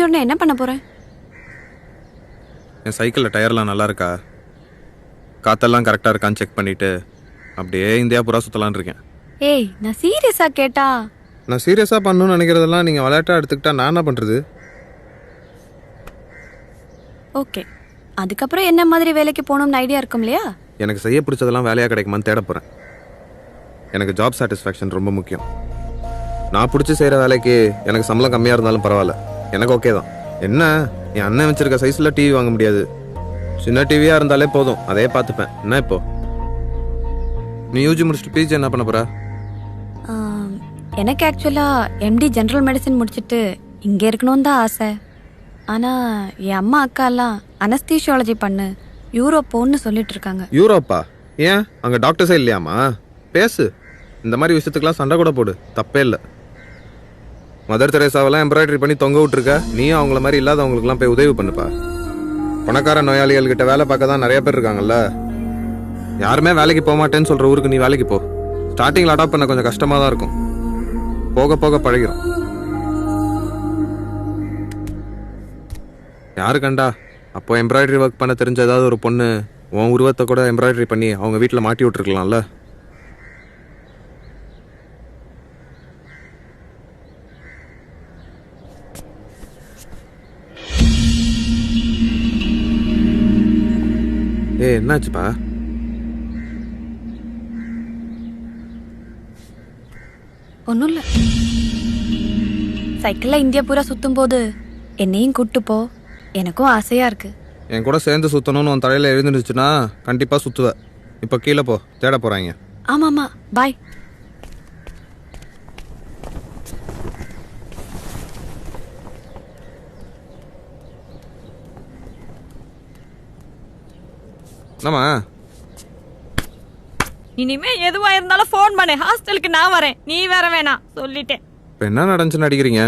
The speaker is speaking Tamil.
உடனே என்ன பண்ண போற? என் சைக்கிளில் டயர்லாம் நல்லா இருக்கா, காத்தெல்லாம் கரெக்டாக இருக்கான்னு செக் பண்ணிவிட்டு அப்படியே இந்தியா பூரா சுற்றலான்னு இருக்கேன். ஏய், நான் சீரியஸா கேட்டா. நான் சீரியஸாக பண்ணணும்னு நினைக்கிறதெல்லாம் நீங்கள் விளையாட்டாக எடுத்துக்கிட்டா நான் என்ன பண்ணுறது? ஓகே, அதுக்கப்புறம் என்ன மாதிரி வேலைக்கு போகணும்னு ஐடியா இருக்கும் இல்லையா? எனக்கு செய்ய பிடிச்சதெல்லாம் வேலையாக கிடைக்குமான்னு தேட போகிறேன். எனக்கு ஜாப் சாட்டிஸ்ஃபேக்ஷன் ரொம்ப முக்கியம். நான் பிடிச்சி செய்கிற வேலைக்கு எனக்கு சம்பளம் கம்மியாக இருந்தாலும் பரவாயில்ல, எனக்கு ஓகே தான். என்ன, என் அண்ணன் வச்சிருக்க சைஸில் டிவி வாங்க முடியாது, சின்ன டிவியாக இருந்தாலே போதும், அதே பார்த்துப்பேன். என்ன இப்போ நீ யூஜி முடிச்சுட்டு பிஜி என்ன பண்ண போகிற? எனக்கு ஆக்சுவலாக எம்டி ஜென்ரல் மெடிசன் முடிச்சுட்டு இங்கே இருக்கணும்னு தான் ஆசை. ஆனால் என் அம்மா அக்காலாம் அனஸ்தீஷியாலஜி பண்ணு, யூரோப் போன்னு சொல்லிட்டு இருக்காங்க. யூரோப்பா? ஏன், அங்கே டாக்டர்ஸே இல்லையாமா? பேசு, இந்த மாதிரி விஷயத்துக்கெல்லாம் சண்டை கூட போடு, தப்பே இல்லை. மதர் தெரேசாவெல்லாம் எம்ப்ராய்டரி பண்ணி தொங்க விட்டுருக்க, நீயும் அவங்கள மாதிரி இல்லாதவங்களுக்குலாம் போய் உதவி பண்ணுப்பா. பணக்கார நோயாளிகள் கிட்ட வேலை பார்க்க தான் நிறைய பேர் இருக்காங்கல்ல. யாருமே வேலைக்கு போக மாட்டேன்னு சொல்ற ஊருக்கு நீ வேலைக்கு போ. ஸ்டார்டிங்கில் அடாப்ட் பண்ண கொஞ்சம் கஷ்டமாக தான் இருக்கும், போக போக பழகிடும். யாரு கண்டா அப்போ எம்ப்ராய்டரி ஒர்க் பண்ண தெரிஞ்ச ஏதாவது ஒரு பொண்ணு உன் உருவத்தை கூட எம்ப்ராய்டரி பண்ணி அவங்க வீட்டில் மாட்டி விட்டுருக்கலாம்ல. என்னாச்சுப்பா? ஒன்றும் இல்லை, சைக்கிளில் இந்தியா பூரா சுற்றும் போது என்னையும் கூப்பிட்டு போ, எனக்கும் ஆசையாக இருக்கு. என் கூட சேர்ந்து சுற்றணும்னு உன் தலையில் எழுந்துருச்சுன்னா கண்டிப்பாக சுற்றுவ. இப்போ கீழே போ, தேட போகிறாங்க. ஆமாம்மா, பாய். என்னம்மா? இனிமே எதுவா இருந்தாலும் ஃபோன் பண்ணு, ஹாஸ்டலுக்கு நான் வரேன், நீ வேற வேணாம் சொல்லிட்டேன். இப்போ என்ன நடந்துச்சுன்னு அடிக்கிறீங்க?